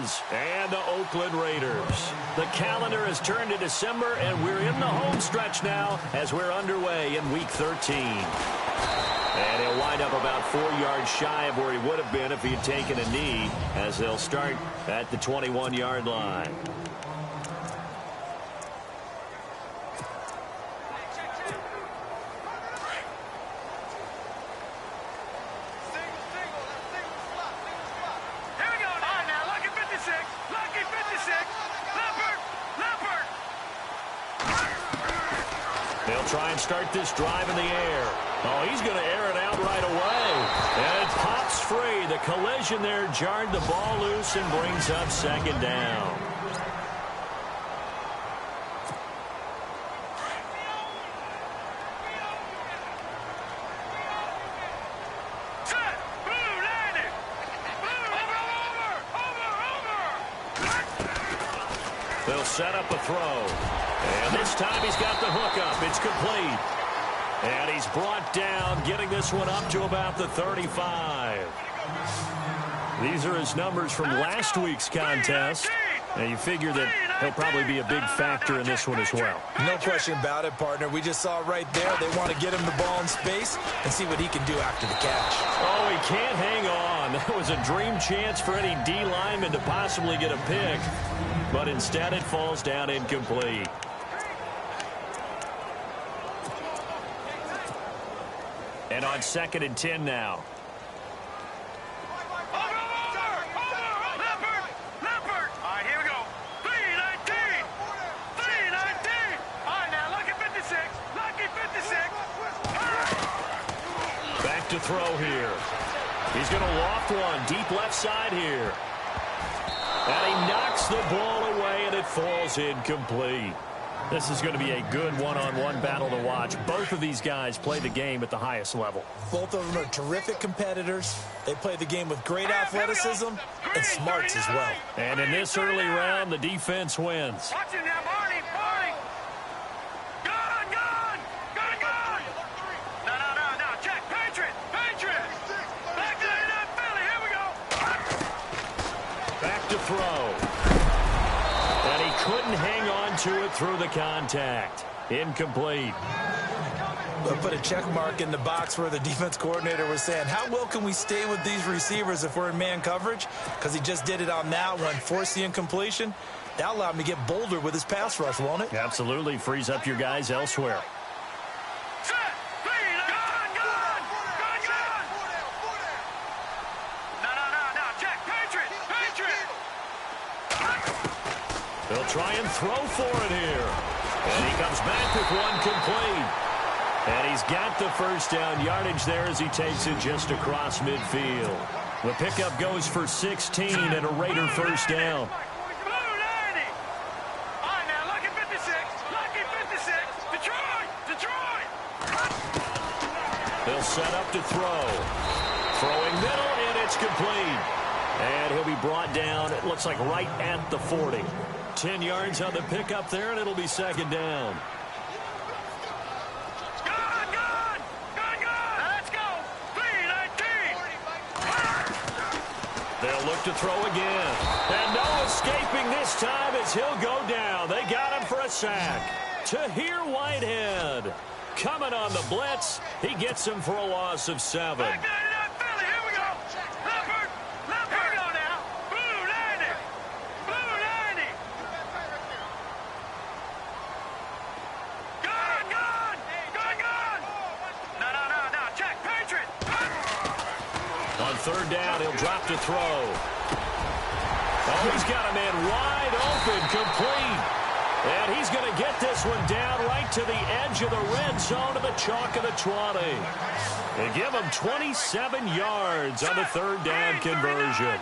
Dolphins and the Oakland Raiders. The calendar has turned to December, and we're in the home stretch now as we're underway in Week 13. And he'll wind up about 4 yards shy of where he would have been if he had taken a knee, as they'll start at the 21-yard line. Try and start this drive in the air. Oh, he's going to air it out right away. And it pops free. The collision there jarred the ball loose and brings up second down. They'll set up a throw. And this time he's got the hook up. It's complete. And he's brought down, getting this one up to about the 35. These are his numbers from last week's contest. And you figure that he'll probably be a big factor in this one as well. No question about it, partner. We just saw right there. They want to get him the ball in space and see what he can do after the catch. Oh, he can't hang on. That was a dream chance for any D lineman to possibly get a pick. But instead it falls down incomplete. And on 2nd and 10 now. Back to throw here. He's going to loft one deep left side here. And he knocks the ball away, and it falls incomplete. This is going to be a good one-on-one battle to watch. Both of these guys play the game at the highest level. Both of them are terrific competitors. They play the game with great athleticism and smarts as well. And in this early round, the defense wins. Watch him now, Barney, Barney. Gone, gone, gone, gone. No, check, Patriot. Back to that Philly, here we go. Back to throw. And he couldn't hang on to it through the contact. Incomplete. They'll put a check mark in the box where the defense coordinator was saying, how well can we stay with these receivers if we're in man coverage? Because he just did it on that one, forced the incompletion. That allowed him to get bolder with his pass rush, won't it? Absolutely. Frees up your guys elsewhere. They'll try and throw for it here. And he comes back with one complete. And he's got the first down yardage there as he takes it just across midfield. The pickup goes for 16 and a Raider first down. They'll set up to throw. Throwing middle, and it's complete. And he'll be brought down, it looks like right at the 40. 10 yards on the pickup there, and it'll be second down. Let's go. 3-19. They'll look to throw again. And no escaping this time as he'll go down. They got him for a sack. Tahir Whitehead coming on the blitz. He gets him for a loss of 7. Third down, he'll drop to throw. Oh, he's got a man wide open, complete. And he's going to get this one down right to the edge of the red zone to the chalk of the 20. They give him 27 yards on the third down conversion.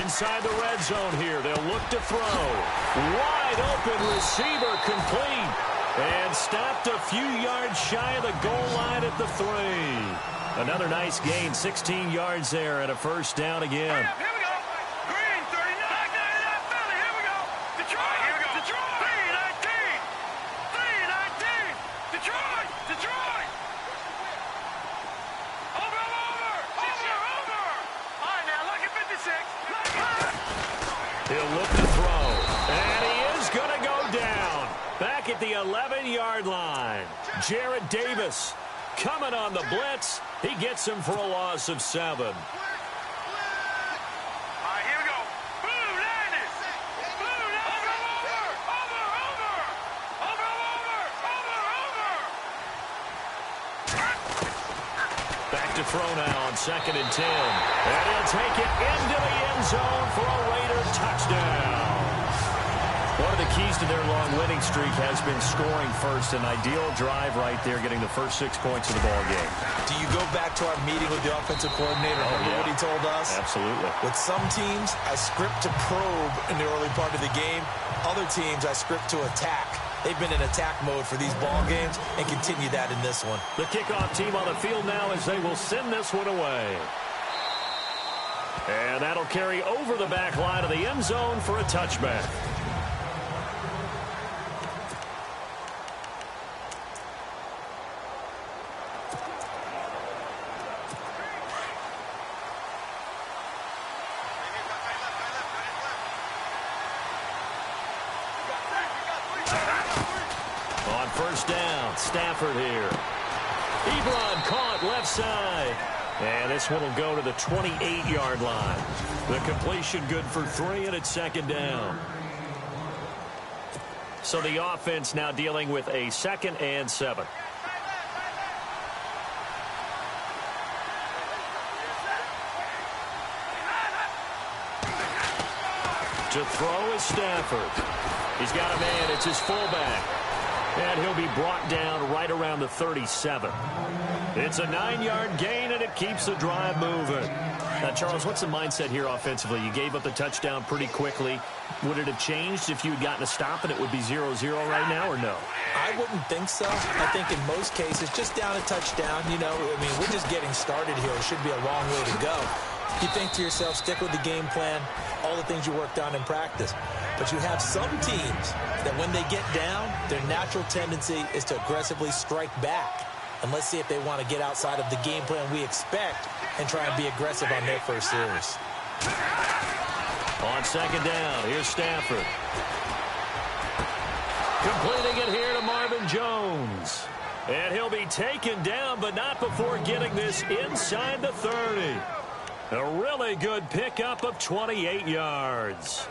Inside the red zone here, they'll look to throw. Wide open receiver, complete. And stopped a few yards shy of the goal line at the 3. Another nice gain, 16 yards there, and a first down again. Here we go. Green, 39. Philly, here we go. Detroit, here we go. Detroit. 3-19. Detroit. the 11-yard line. Jarrett Davis coming on the blitz. He gets him for a loss of 7. To throw now on 2nd and 10. And he'll take it into the end zone for a Raider touchdown. One of the keys to their long winning streak has been scoring first. An ideal drive right there, getting the first 6 points of the ball game. Do you go back to our meeting with the offensive coordinator? Remember what he told us? Absolutely. With some teams, I script to probe in the early part of the game. Other teams, I script to attack. They've been in attack mode for these ball games and continue that in this one. The kickoff team on the field now as they will send this one away. And that'll carry over the back line of the end zone for a touchback. First down, Stafford here. Ebron caught left side. And this one will go to the 28-yard line. The completion good for 3, and it's 2nd down. So the offense now dealing with a 2nd and 7. To throw is Stafford. He's got a man. It's his fullback. And he'll be brought down right around the 37. It's a 9-yard gain, and it keeps the drive moving. Now, Charles, what's the mindset here offensively? You gave up the touchdown pretty quickly. Would it have changed if you had gotten a stop and it would be 0-0 right now, or no? I wouldn't think so. I think in most cases, just down a touchdown, you know, I mean, we're just getting started here. It should be a long way to go. You think to yourself, stick with the game plan, all the things you worked on in practice. But you have some teams that when they get down, their natural tendency is to aggressively strike back. And let's see if they want to get outside of the game plan we expect and try and be aggressive on their first series. On 2nd down, here's Stafford. Completing it here to Marvin Jones. And he'll be taken down, but not before getting this inside the 30. A really good pickup of 28 yards.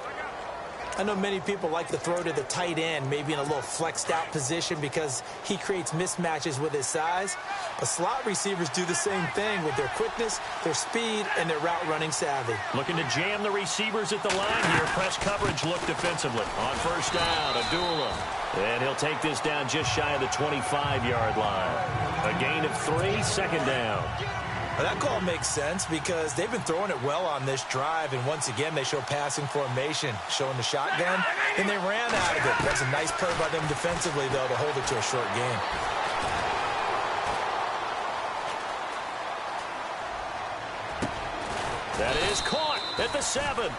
I know many people like to throw to the tight end, maybe in a little flexed out position because he creates mismatches with his size. But slot receivers do the same thing with their quickness, their speed, and their route running savvy. Looking to jam the receivers at the line here. Press coverage look defensively. On 1st down, Abdullah. And he'll take this down just shy of the 25-yard line. A gain of 3, 2nd down. Well, that call makes sense because they've been throwing it well on this drive, and once again they show passing formation, showing the shotgun, and they ran out of it. That's a nice play by them defensively, though, to hold it to a short gain. That is caught at the 7.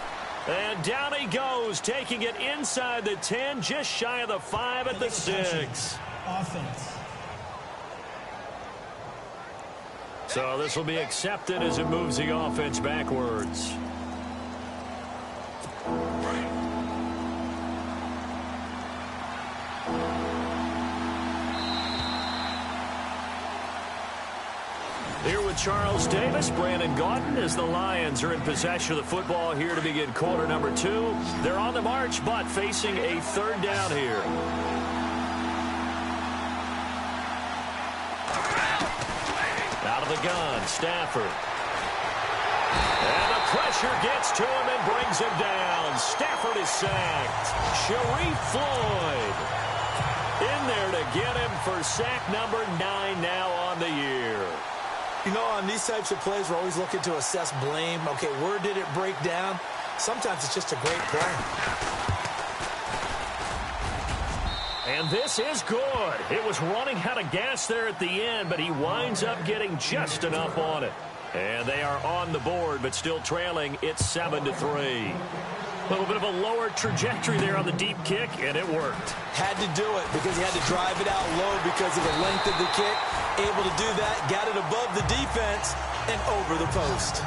And down he goes, taking it inside the 10, just shy of the 5 at the 6. Offense. So this will be accepted as it moves the offense backwards. Here with Charles Davis, Brandon Gaudin, as the Lions are in possession of the football here to begin quarter number 2. They're on the march, but facing a 3rd down here. Out of the gun, Stafford. And the pressure gets to him and brings him down. Stafford is sacked. Sharif Floyd in there to get him for sack number 9 now on the year. You know, on these types of plays, we're always looking to assess blame. Okay, where did it break down? Sometimes it's just a great play. And this is good. It was running out of gas there at the end, but he winds up getting just enough on it. And they are on the board, but still trailing. It's 7-3. A little bit of a lower trajectory there on the deep kick, and it worked. Had to do it because he had to drive it out low because of the length of the kick. Able to do that, got it above the defense and over the post.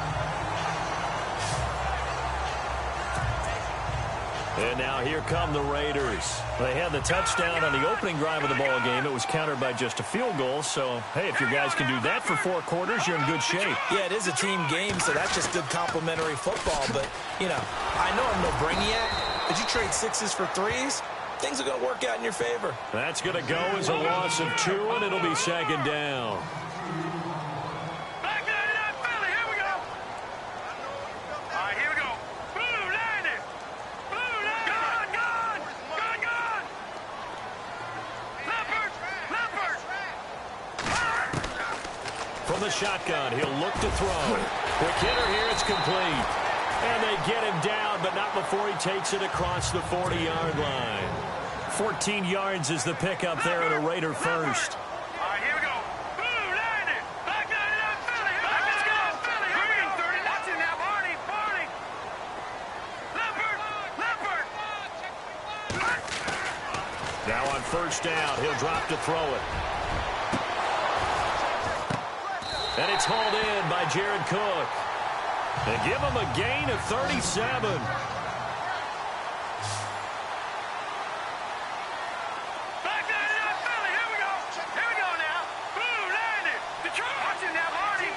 And now here come the Raiders. They had the touchdown on the opening drive of the ball game. It was countered by just a field goal. So, hey, if your guys can do that for 4 quarters, you're in good shape. Yeah, it is a team game, so that's just good complimentary football. But, you know, I know I'm no brainiac, but you trade 6s for 3s, things are going to work out in your favor. That's going to go as a loss of 2, and it'll be 2nd down. From the shotgun, he'll look to throw. Quick hitter here, it's complete. And they get him down, but not before he takes it across the 40-yard line. 14 yards is the pickup there at a Raider first. All right, here we go. Boom, landed. Back 99, Philly. Let's go, Philly. Green, 30. Watch it now, Barney. Leopard. Now on first down, he'll drop to throw it. And it's hauled in by Jared Cook. They give him a gain of 37. Back 99, Philly. Here we go. Here we go now. Boom, landed. Detroit. Watch it now, Barney.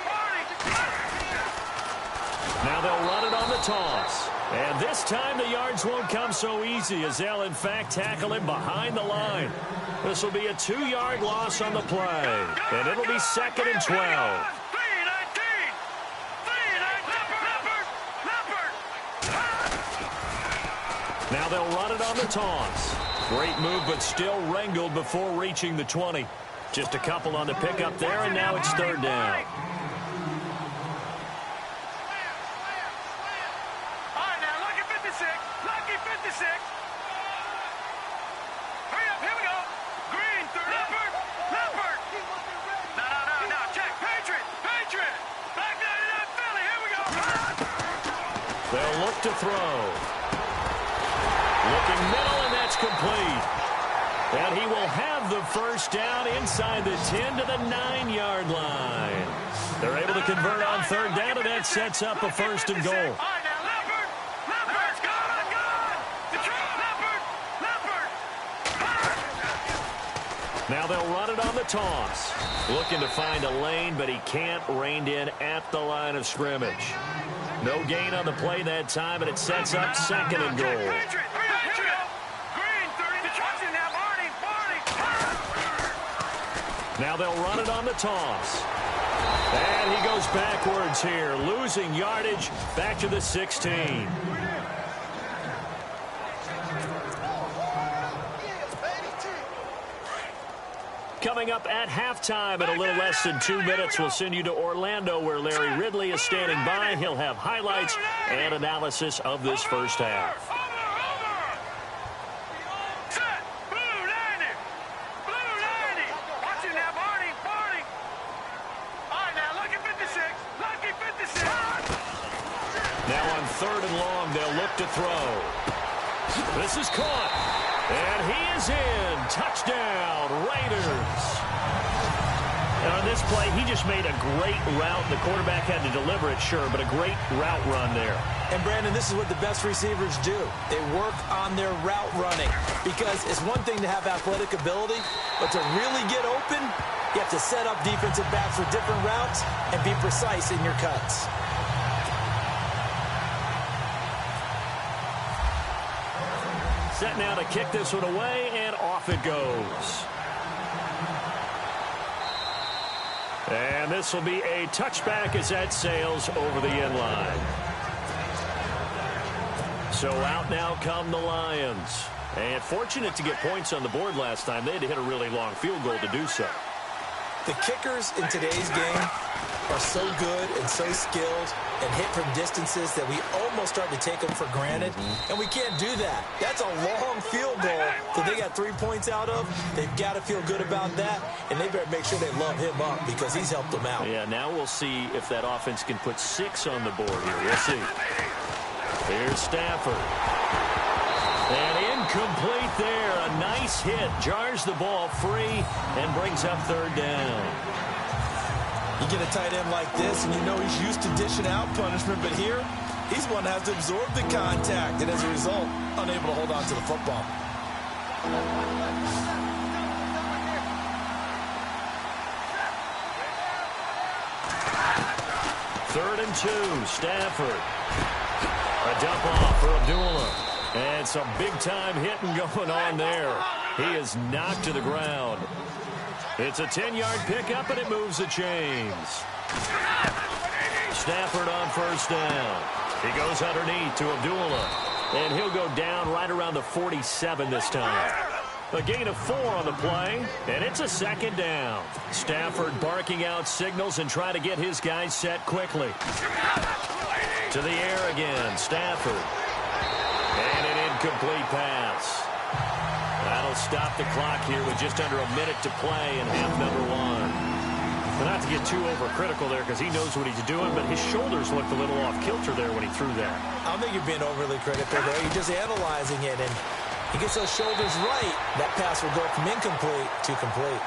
Now they'll run it on the toss. And this time the yards won't come so easy as they'll, in fact, tackle him behind the line. This will be a 2-yard loss on the play. And it'll be 2nd and 12. Now they'll run it on the toss. Great move, but still wrangled before reaching the 20. Just a couple on the pickup there, and now it's 3rd down. All right, now, lucky 56. Lucky 56. Hurry up, here we go. Green, 30. Leopard. No. Check. Patriot. Back 99, Philly. Here we go. They'll look to throw. Looking middle, and that's complete. And he will have the first down inside the 10 to the 9-yard line. They're able to convert on 3rd down, and that sets up a 1st and goal. All right, now, Leopard's gone. Leopard. Now they'll run it on the toss. Looking to find a lane, but he can't rein in at the line of scrimmage. No gain on the play that time, and it sets up 2nd and goal. Now they'll run it on the toss. And he goes backwards here, losing yardage back to the 16. Coming up at halftime in a little less than 2 minutes, we'll send you to Orlando where Larry Ridley is standing by. He'll have highlights and analysis of this first half. Now on 3rd and long, they'll look to throw. This is caught. And he is in. Touchdown, Raiders. And on this play, he just made a great route. The quarterback had to deliver it, sure, but a great route run there. And, Brandon, this is what the best receivers do. They work on their route running because it's one thing to have athletic ability, but to really get open, you have to set up defensive backs with different routes and be precise in your cuts. Set now to kick this one away, and off it goes. And this will be a touchback as that sails over the end line. So out now come the Lions. And fortunate to get points on the board last time. They had to hit a really long field goal to do so. The kickers in today's game are so good and so skilled and hit from distances that we almost start to take them for granted, and we can't do that. That's a long field goal that they got 3 points out of. They've got to feel good about that, and they better make sure they love him up because he's helped them out. Yeah, now we'll see if that offense can put 6 on the board here. We'll see. Here's Stafford. And incomplete there. A nice hit. Jars the ball free and brings up 3rd down. You get a tight end like this, and you know he's used to dishing out punishment, but here He's one that has to absorb the contact, and as a result, unable to hold on to the football. Third and 2, Stafford. A dump off for Abdullah. And some big-time hitting going on there. He is knocked to the ground. It's a 10-yard pickup, and it moves the chains. Stafford on first down. He goes underneath to Abdullah. And he'll go down right around the 47 this time. A gain of 4 on the play, and it's a second down. Stafford barking out signals and trying to get his guys set quickly. To the air again, Stafford. And an incomplete pass. That'll stop the clock here with just under a minute to play in half number 1. But not to get too overcritical there because he knows what he's doing, but his shoulders looked a little off kilter there when he threw that. I don't think you're being overly critical there. You're just analyzing it, and he gets those shoulders right. That pass will go from incomplete to complete.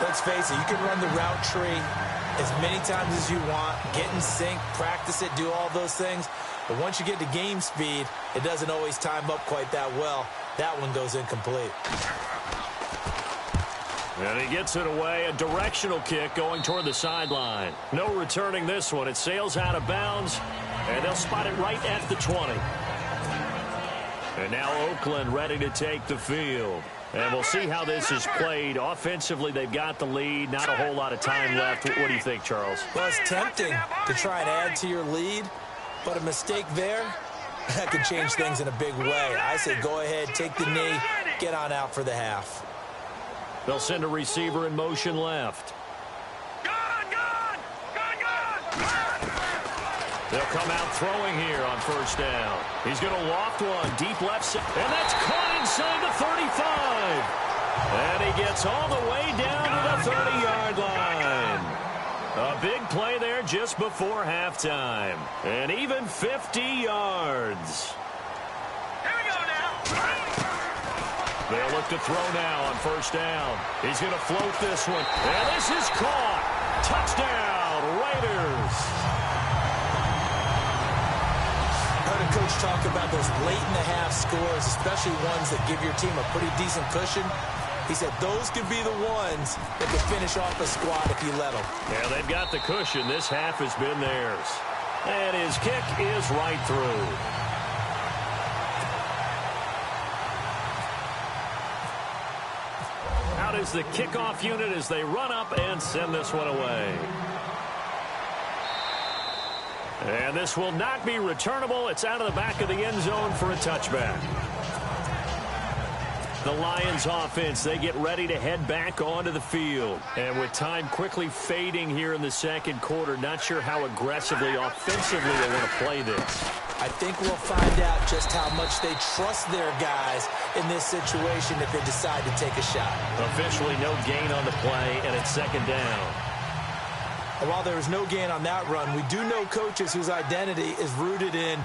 Let's face it, you can run the route tree as many times as you want, get in sync, practice it, do all those things. But once you get to game speed, it doesn't always time up quite that well. That one goes incomplete. And he gets it away, a directional kick going toward the sideline. No returning this one. It sails out of bounds, and they'll spot it right at the 20. And now Oakland ready to take the field. And we'll see how this is played. Offensively, they've got the lead. Not a whole lot of time left. What do you think, Charles? Well, it's tempting to try and add to your lead, but a mistake there, that could change things in a big way. I say go ahead, take the knee, get on out for the half. They'll send a receiver in motion left. They'll come out throwing here on first down. He's going to loft one deep left side, and that's caught inside the 35. And he gets all the way down to the 30-yard line. A big play there just before halftime. And even 50 yards. Here we go now. They'll look to throw now on first down. He's going to float this one. And this is caught. Touchdown, Raiders. Coach talk about those late-in-the-half scores, especially ones that give your team a pretty decent cushion. He said those could be the ones that could finish off a squad if you let them. Yeah, they've got the cushion. This half has been theirs. And his kick is right through. Out is the kickoff unit as they run up and send this one away. And this will not be returnable. It's out of the back of the end zone for a touchback. The Lions offense, they get ready to head back onto the field. And with time quickly fading here in the second quarter, not sure how aggressively, offensively they want to play this. I think we'll find out just how much they trust their guys in this situation if they decide to take a shot. Officially no gain on the play, and it's second down. And while there was no gain on that run, we do know coaches whose identity is rooted in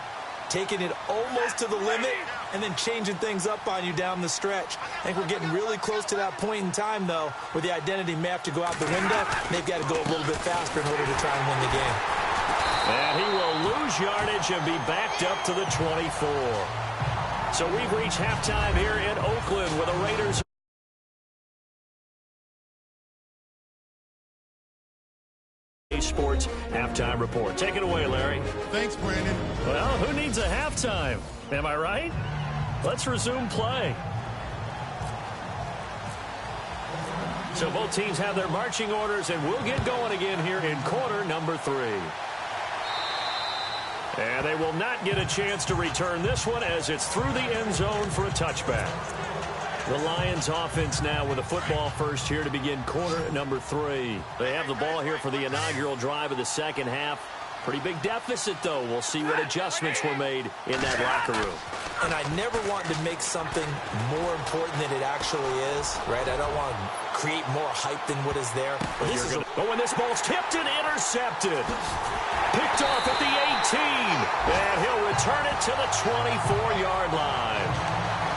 taking it almost to the limit and then changing things up on you down the stretch. I think we're getting really close to that point in time, though, where the identity may have to go out the window. They've got to go a little bit faster in order to try and win the game. And he will lose yardage and be backed up to the 24. So we've reached halftime here in Oakland with the Raiders. Sports halftime report. Take it away, Larry. Thanks, Brandon. Well, who needs a halftime? Am I right? Let's resume play. So both teams have their marching orders, and we'll get going again here in quarter number 3. And they will not get a chance to return this one as it's through the end zone for a touchback. The Lions offense now with a football first here to begin quarter number 3. They have the ball here for the inaugural drive of the second half. Pretty big deficit, though. We'll see what adjustments were made in that locker room. And I never want to make something more important than it actually is, right? I don't want to create more hype than what is there. But when this ball's tipped and intercepted. Picked off at the 18. And he'll return it to the 24-yard line.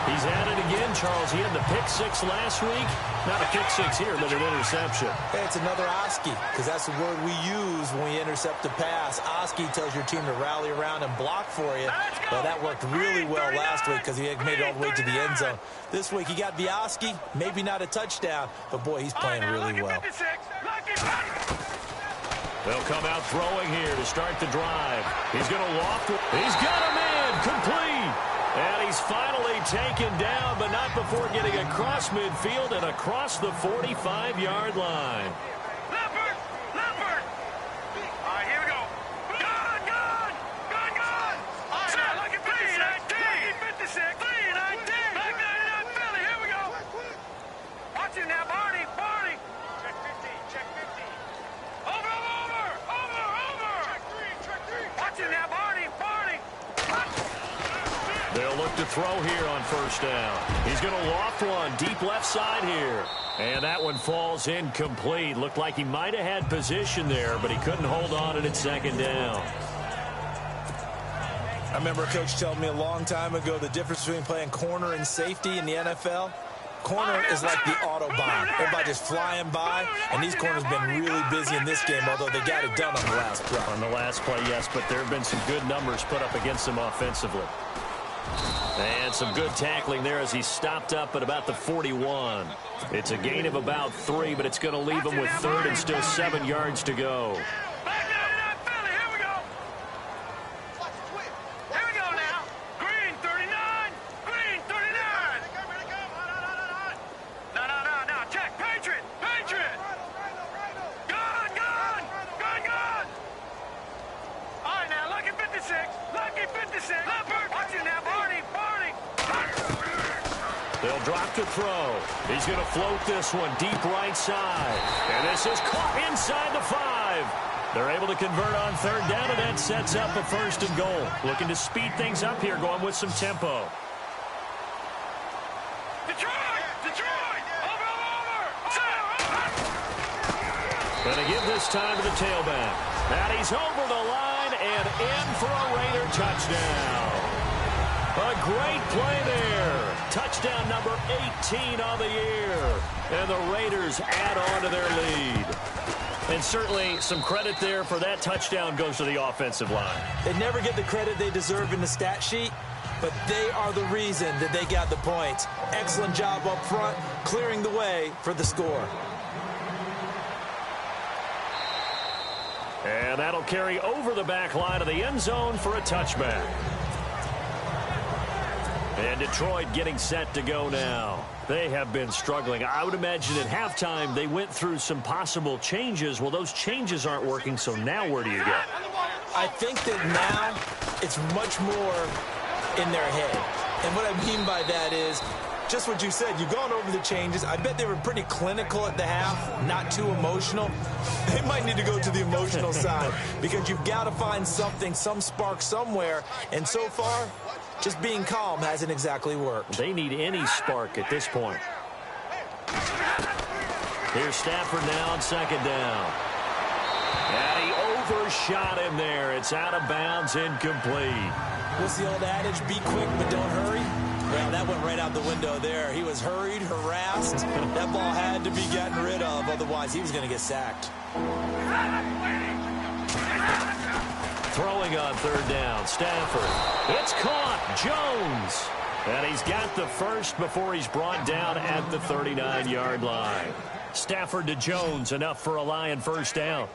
He's at it again, Charles. He had the pick six last week. Not a pick six here, but an interception. Hey, it's another Oski, because that's the word we use when we intercept a pass. Oski tells your team to rally around and block for you. Well, that worked really well last week because he had made it all the way to the end zone. This week he got the Oski, maybe not a touchdown, but boy, he's playing really well. They'll come out throwing here to start the drive. He's going to loft. He's got him in, complete. And he's finally taken down, but not before getting across midfield and across the 45-yard line. Leopard! Leopard! All right, here we go. Gun! Gun! Gun! Gun! Set, lucky 56! Lucky 56! 319! Back 99 Philly, here we go! Watch it now, Barney! Barney! Check 15, check 15. Over, over, over, over! Check 3, watch it now, Barney! Barney! They'll look to throw here on first down. He's going to loft one deep left side here. And that one falls incomplete. Looked like he might have had position there, but he couldn't hold on at second down. I remember a coach telling me a long time ago the difference between playing corner and safety in the NFL. Corner is like the Autobahn. Everybody just flying by, and these corners have been really busy in this game, although they got it done on the last play. On the last play, yes, but there have been some good numbers put up against him offensively. And some good tackling there as he stopped up at about the 41. It's a gain of about 3, but it's going to leave him with third and still 7 yards to go. Back 99 Philly, here we go! Here we go now! Green 39! Green 39! No, check! Patriot! Patriot! Gun! Gun! Gun! Gun! All right, now, lucky 56! Lucky 56! Leopard! Watch it now, Barney! Barney! They'll drop to throw. He's going to float this one deep right side. And this is caught inside the 5. They're able to convert on third down, and that sets up a first and goal. Looking to speed things up here, going with some tempo. Detroit! Detroit! Over! Going to give this time to the tailback. And he's over the line and in for a Raider touchdown. A great play there. Touchdown number 18 on the year. And the Raiders add on to their lead. And certainly some credit there for that touchdown goes to the offensive line. They never get the credit they deserve in the stat sheet, but they are the reason that they got the points. Excellent job up front, clearing the way for the score. And that'll carry over the back line of the end zone for a touchback. And Detroit getting set to go now. They have been struggling. I would imagine at halftime they went through some possible changes. Well, those changes aren't working, so now where do you go? I think that now it's much more in their head. And what I mean by that is just what you said. You've gone over the changes. I bet they were pretty clinical at the half, not too emotional. They might need to go to the emotional side because you've got to find something, some spark somewhere. And so far, just being calm hasn't exactly worked. They need any spark at this point. Here's Stafford now on second down. And he overshot him there. It's out of bounds, incomplete. What's the old adage? Be quick, but don't hurry. Well, that went right out the window there. He was hurried, harassed. That ball had to be gotten rid of. Otherwise, he was going to get sacked. Throwing on third down, Stafford. It's caught, Jones. And he's got the first before he's brought down at the 39-yard line. Stafford to Jones, enough for a Lion first down.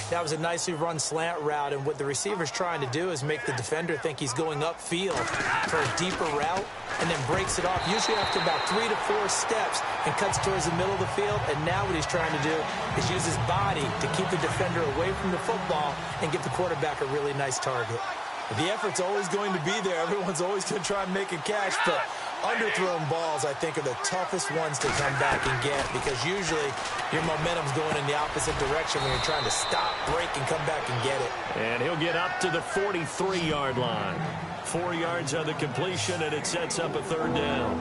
That was a nicely run slant route, and what the receiver's trying to do is make the defender think he's going upfield for a deeper route and then breaks it off, usually after about 3 to 4 steps, and cuts towards the middle of the field. And now what he's trying to do is use his body to keep the defender away from the football and give the quarterback a really nice target. The effort's always going to be there. Everyone's always going to try and make a catch, but underthrown balls, I think, are the toughest ones to come back and get because usually your momentum's going in the opposite direction when you're trying to stop, break, and come back and get it. And he'll get up to the 43-yard line. 4 yards on the completion, and it sets up a third down.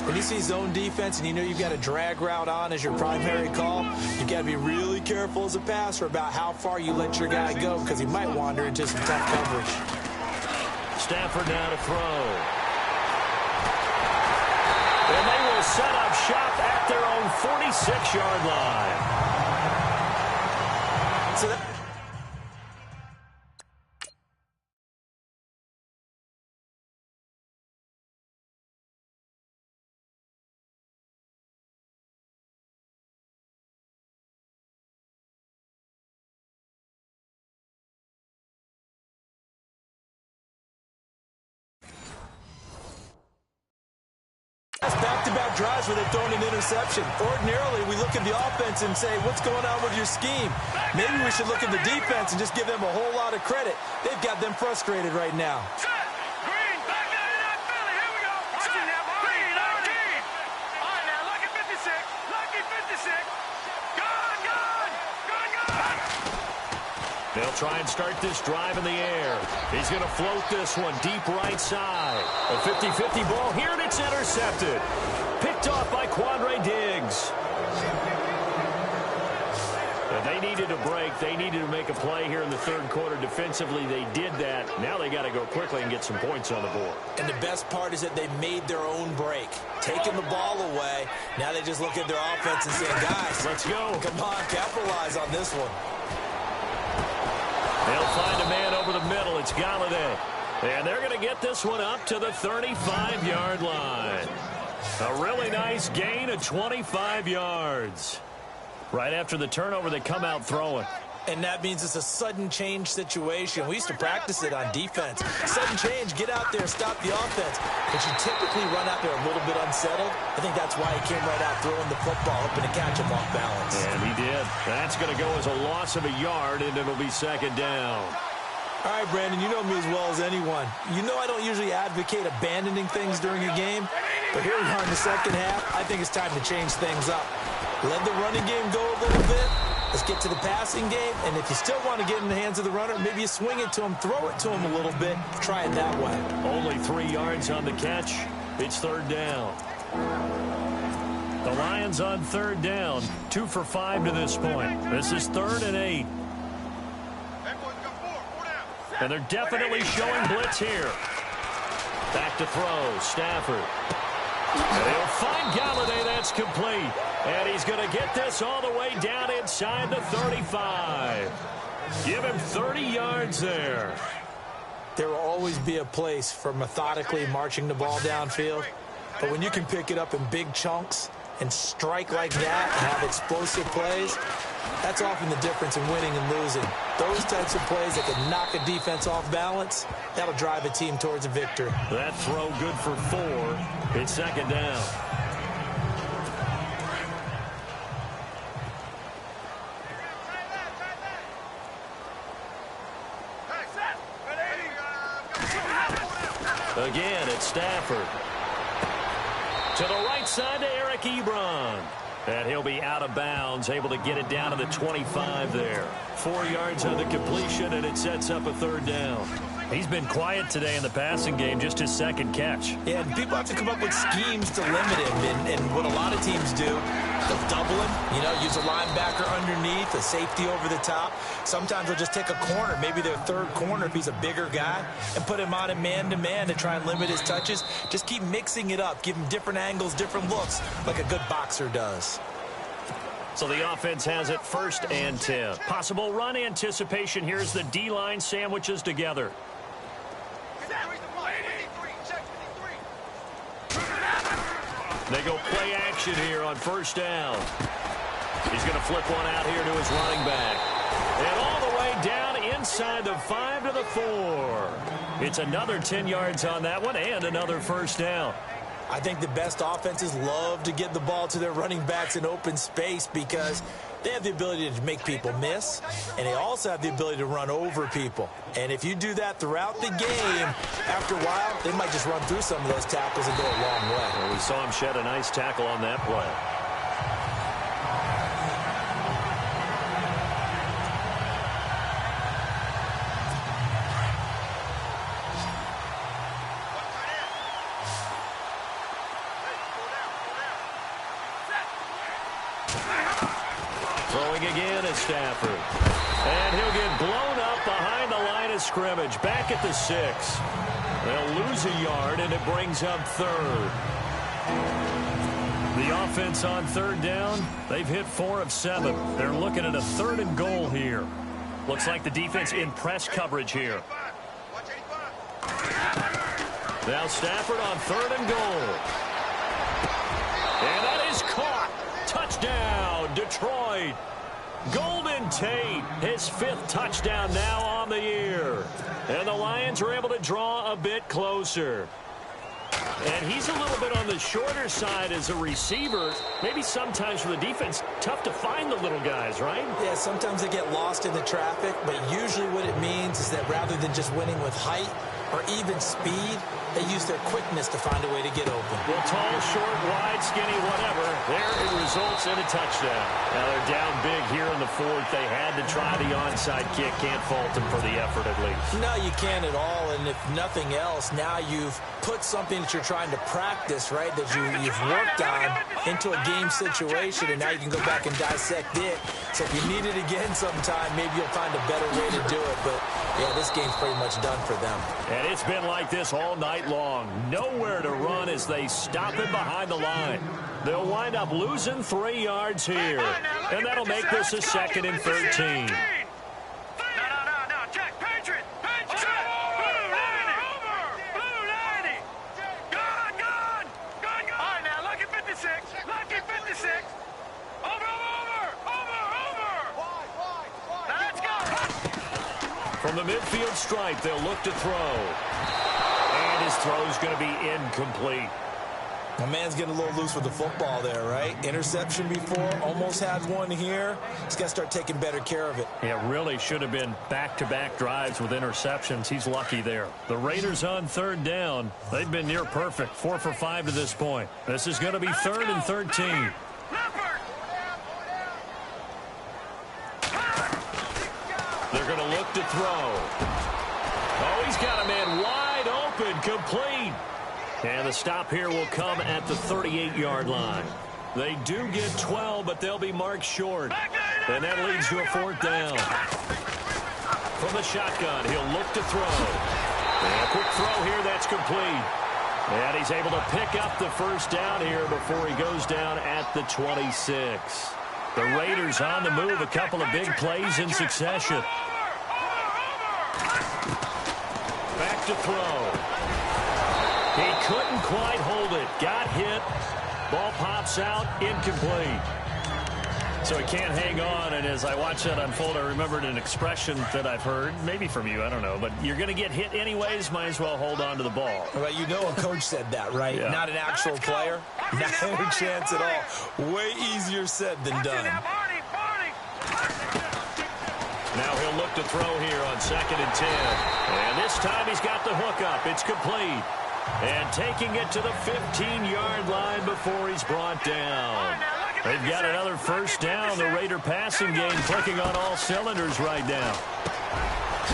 When you see zone defense and you know you've got a drag route on as your primary call, you've got to be really careful as a passer about how far you let your guy go because he might wander into some tough coverage. Stafford now to throw. set up shop at their own 46-yard line. So back-to-back drives where they've thrown an interception. Ordinarily, we look at the offense and say, what's going on with your scheme? Maybe we should look at the defense and just give them a whole lot of credit. They've got them frustrated right now. Set. Green, back 99 Philly. Here we go. Set. Green, 19. All right, now, lucky 56. Lucky 56. Gone, gone. Gone, gone. They'll try and start this drive in the air. He's going to float this one deep right side. A 50-50 ball here, and it's intercepted. Picked off by Quandre Diggs. They needed a break. They needed to make a play here in the third quarter. Defensively, they did that. Now they got to go quickly and get some points on the board. And the best part is that they made their own break. Taking the ball away. Now they just look at their offense and say, guys, let's go. Come on, capitalize on this one. They'll find a man over the middle. It's Galladay. And they're going to get this one up to the 35-yard line. A really nice gain of 25 yards. Right after the turnover, they come out throwing. And that means it's a sudden change situation. We used to practice it on defense. Sudden change, get out there, stop the offense. But you typically run out there a little bit unsettled. I think that's why he came right out throwing the football, hoping to catch him off balance. And he did. That's going to go as a loss of a yard, and it'll be second down. All right, Brandon, you know me as well as anyone. You know I don't usually advocate abandoning things during a game. But here we are in the second half. I think it's time to change things up. Let the running game go a little bit. Let's get to the passing game. And if you still want to get in the hands of the runner, maybe you swing it to him, throw it to him a little bit. Try it that way. Only 3 yards on the catch. It's third down. The Lions on third down. 2 for 5 to this point. This is 3rd and 8. And they're definitely showing blitz here. Back to throw. Stafford. And they'll find Galladay. That's complete. And he's going to get this all the way down inside the 35. Give him 30 yards there. There will always be a place for methodically marching the ball downfield. But when you can pick it up in big chunks and strike like that and have explosive plays, that's often the difference in winning and losing. Those types of plays that can knock a defense off balance, that'll drive a team towards a victory. That throw good for 4. It's second down. Again, it's Stafford. To the right side to Eric Ebron. And he'll be out of bounds, able to get it down to the 25 there. 4 yards on the completion, and it sets up a third down. He's been quiet today in the passing game, just his second catch. Yeah, and people have to come up with schemes to limit him. And what a lot of teams do, they'll double him, use a linebacker underneath, a safety over the top. Sometimes they'll just take a corner, maybe their third corner if he's a bigger guy, and put him on a man-to-man to try and limit his touches. Just keep mixing it up, give him different angles, different looks, like a good boxer does. So the offense has it 1st and 10. Possible run anticipation. Here's the D-line sandwiches together. They go play action here on 1st down. He's going to flip one out here to his running back. And all the way down inside the 5 to the 4. It's another 10 yards on that one and another 1st down. I think the best offenses love to get the ball to their running backs in open space because they have the ability to make people miss, and they also have the ability to run over people. And if you do that throughout the game, after a while, they might just run through some of those tackles and go a long way. Well, we saw him shed a nice tackle on that play. Throwing again is Stafford. And he'll get blown up behind the line of scrimmage. Back at the 6. They'll lose a yard, and it brings up 3rd. The offense on third down, they've hit 4 of 7. They're looking at a 3rd and goal here. Looks like the defense in press coverage here. Now Stafford on 3rd and goal. And that is caught. Touchdown, Detroit. Golden Tate, his 5th touchdown now on the year. And the Lions are able to draw a bit closer. And he's a little bit on the shorter side as a receiver. Maybe sometimes for the defense, tough to find the little guys, right? Yeah, sometimes they get lost in the traffic, but usually what it means is that rather than just winning with height or even speed, they use their quickness to find a way to get open. Well, tall, short, wide, skinny, whatever. There it results in a touchdown. Now they're down big here in the 4th. They had to try the onside kick. Can't fault them for the effort at least. No, you can't at all. And if nothing else, now you've put something that you're trying to practice, right, that you've worked on into a game situation, and now you can go back and dissect it. So if you need it again sometime, maybe you'll find a better way to do it. But, yeah, this game's pretty much done for them. And it's been like this all night long. Nowhere to run as they stop it behind the line. They'll wind up losing 3 yards here. And that'll make this a 2nd and 13. From the midfield stripe, they'll look to throw. And his throw's going to be incomplete. My man's getting a little loose with the football there, right? Interception before, almost had one here. He's got to start taking better care of it. Yeah, really should have been back-to-back drives with interceptions. He's lucky there. The Raiders on 3rd down. They've been near perfect, 4 for 5 to this point. This is going to be 3rd and 13. They're going to look to throw. Oh, he's got a man wide open, complete. And the stop here will come at the 38-yard line. They do get 12, but they'll be marked short. And that leads to a 4th down. From the shotgun, he'll look to throw. And a quick throw here, that's complete. And he's able to pick up the 1st down here before he goes down at the 26. The Raiders on the move, a couple of big plays in succession. Back to throw. He couldn't quite hold it. Got hit. Ball pops out. Incomplete. So he can't hang on, and as I watch that unfold, I remembered an expression that I've heard, maybe from you, I don't know, but you're going to get hit anyways, might as well hold on to the ball. Well, you know a coach said that, right? Yeah. Not an actual player. Not a chance at all. Way easier said than done. Now he'll look to throw here on 2nd and 10. And this time he's got the hook up. It's complete. And taking it to the 15-yard line before he's brought down. They've got another 1st down. The Raider passing game clicking on all cylinders right now.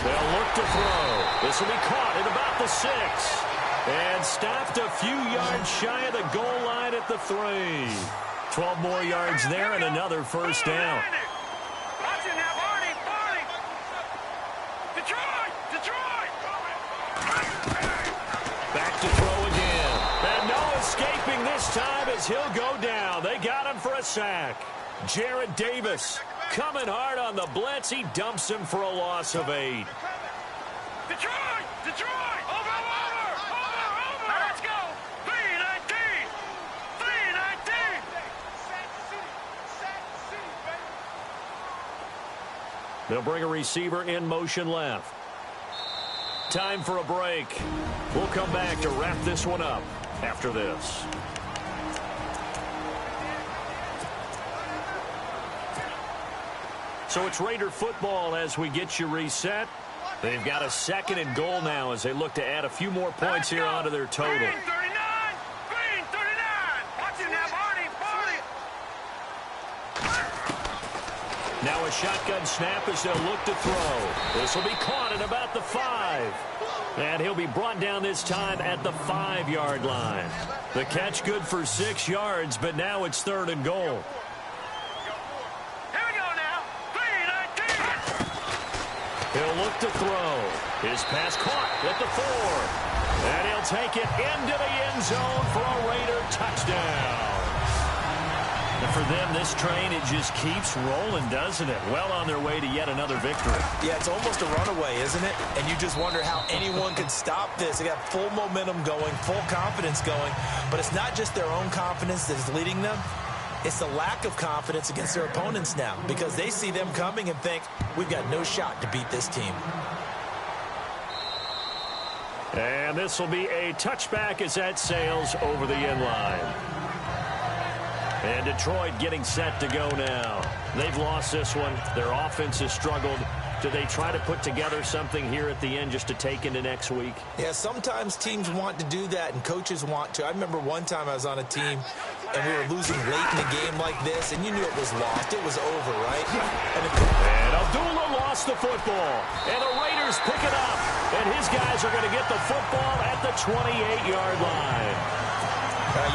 They'll look to throw. This will be caught at about the 6. And stopped a few yards shy of the goal line at the 3. 12 more yards there and another 1st down. Back to throw again. And no escaping this time as he'll go down. They got him for a sack. Jarrad Davis coming hard on the blitz. He dumps him for a loss of 8. Detroit! Detroit! Over! Now let's go! 3-19! 3-19! They'll bring a receiver in motion left. Time for a break. We'll come back to wrap this one up after this. So it's Raider football as we get you reset. They've got a 2nd and goal now as they look to add a few more points here onto their total. Green 39! Green 39! Watch him now, Barney! Now a shotgun snap as they'll look to throw. This will be caught at about the 5. And he'll be brought down this time at the 5-yard line. The catch good for 6 yards, but now it's 3rd and goal. Here we go now! 3-19! He'll look to throw. His pass caught at the 4. And he'll take it into the end zone for a Raider touchdown. for them, this train, it just keeps rolling, doesn't it? Well on their way to yet another victory. Yeah, it's almost a runaway, isn't it? And you just wonder how anyone could stop this. They got full momentum going, full confidence going. But it's not just their own confidence that is leading them. It's the lack of confidence against their opponents now, because they see them coming and think, we've got no shot to beat this team. And this will be a touchback as that sails over the end line. And Detroit getting set to go now. They've lost this one. Their offense has struggled. Do they try to put together something here at the end just to take into next week? Yeah, sometimes teams want to do that, and coaches want to. I remember one time I was on a team, and we were losing late in a game like this, and you knew it was lost. It was over, right? And Abdullah lost the football. And the Raiders pick it up. And his guys are going to get the football at the 28-yard line.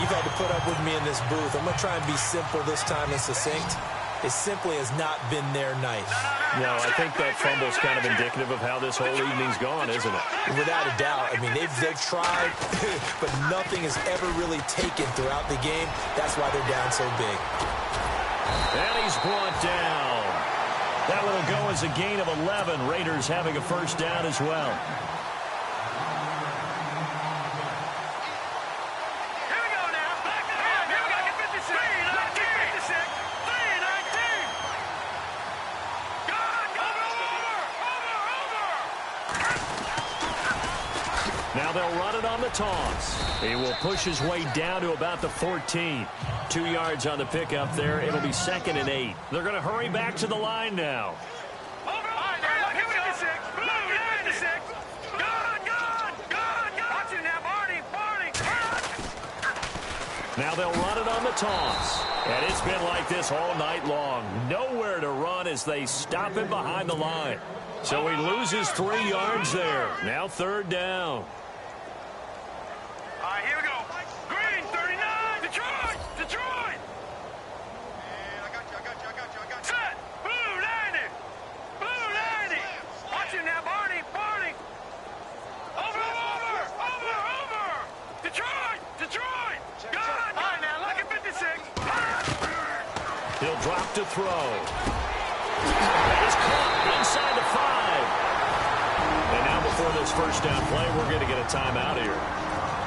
You've had to put up with me in this booth. I'm going to try and be simple this time and succinct. It simply has not been their night. No, I think that fumble's kind of indicative of how this whole evening's gone, isn't it? Without a doubt. I mean, they've tried, but nothing has ever really taken throughout the game. That's why they're down so big. And he's brought down. That will go as a gain of 11. Raiders having a first down as well. Now they'll run it on the toss. He will push his way down to about the 14. 2 yards on the pickup there. It'll be 2nd and 8. They're going to hurry back to the line now. Now they'll run it on the toss. And it's been like this all night long. Nowhere to run as they stop him behind the line. So he loses 3 yards there. Now 3rd down. Here we go. Green, 39. Detroit. Detroit. I got you. Set. Blue, 90. Blue, 90. Watch it now, Barney. Over. Detroit. Good. All right, now, look at 56. He'll drop to throw. That is caught inside the 5. And now before this first down play, we're going to get a timeout here.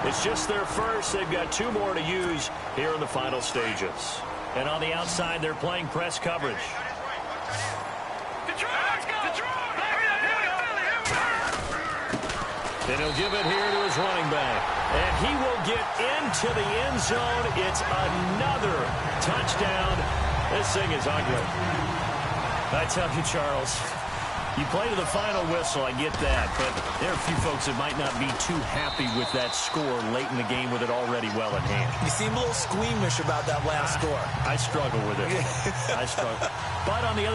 It's just their first. They've got 2 more to use here in the final stages. And on the outside, they're playing press coverage. And he'll give it here to his running back. And he will get into the end zone. It's another touchdown. This thing is ugly. I tell you, Charles, you play to the final whistle, I get that, but there are a few folks that might not be too happy with that score late in the game with it already well in hand. You seem a little squeamish about that last score. I struggle with it. I struggle. But on the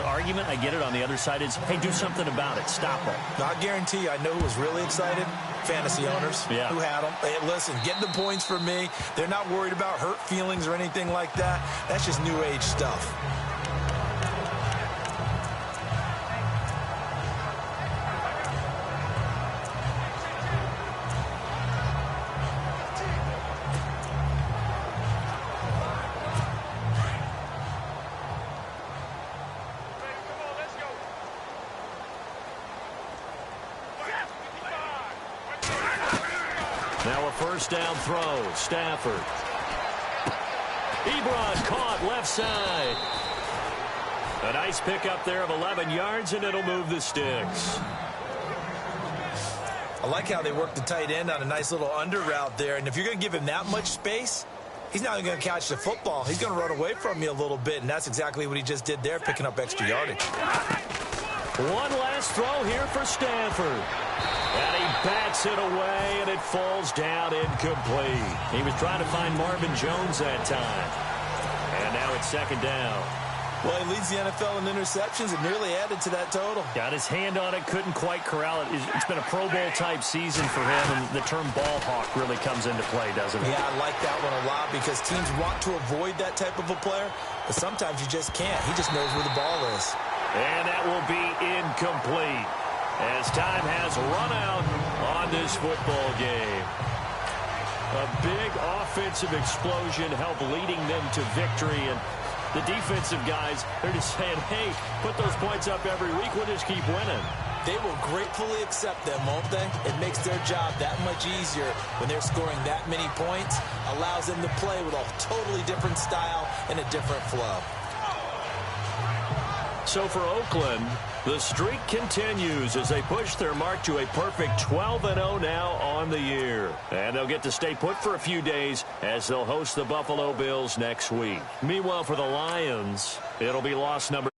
argument, I get it, on the other side is, hey, do something about it. Stop them. I guarantee you, I know who was really excited. Fantasy owners who had them. Hey, listen, get the points for me. They're not worried about hurt feelings or anything like that. That's just new age stuff. Now a first down throw. Stafford. Ebron caught left side. A nice pickup there of 11 yards, and it'll move the sticks. I like how they work the tight end on a nice little under route there. And if you're going to give him that much space, he's not going to catch the football. He's going to run away from you a little bit, and that's exactly what he just did there, picking up extra yardage. One last throw here for Stanford. And he bats it away, and it falls down incomplete. He was trying to find Marvin Jones that time. And now it's 2nd down. Well, he leads the NFL in interceptions and nearly added to that total. Got his hand on it, couldn't quite corral it. It's been a Pro Bowl-type season for him, and the term ball hawk really comes into play, doesn't it? Yeah, I like that one a lot because teams want to avoid that type of a player, but sometimes you just can't. He just knows where the ball is. And that will be incomplete as time has run out on this football game. A big offensive explosion helped leading them to victory. And the defensive guys, they're just saying, hey, put those points up every week. We'll just keep winning. They will gratefully accept them, won't they? It makes their job that much easier when they're scoring that many points. Allows them to play with a totally different style and a different flow. So for Oakland, the streak continues as they push their mark to a perfect 12-0 now on the year. And they'll get to stay put for a few days as they'll host the Buffalo Bills next week. Meanwhile, for the Lions, it'll be loss number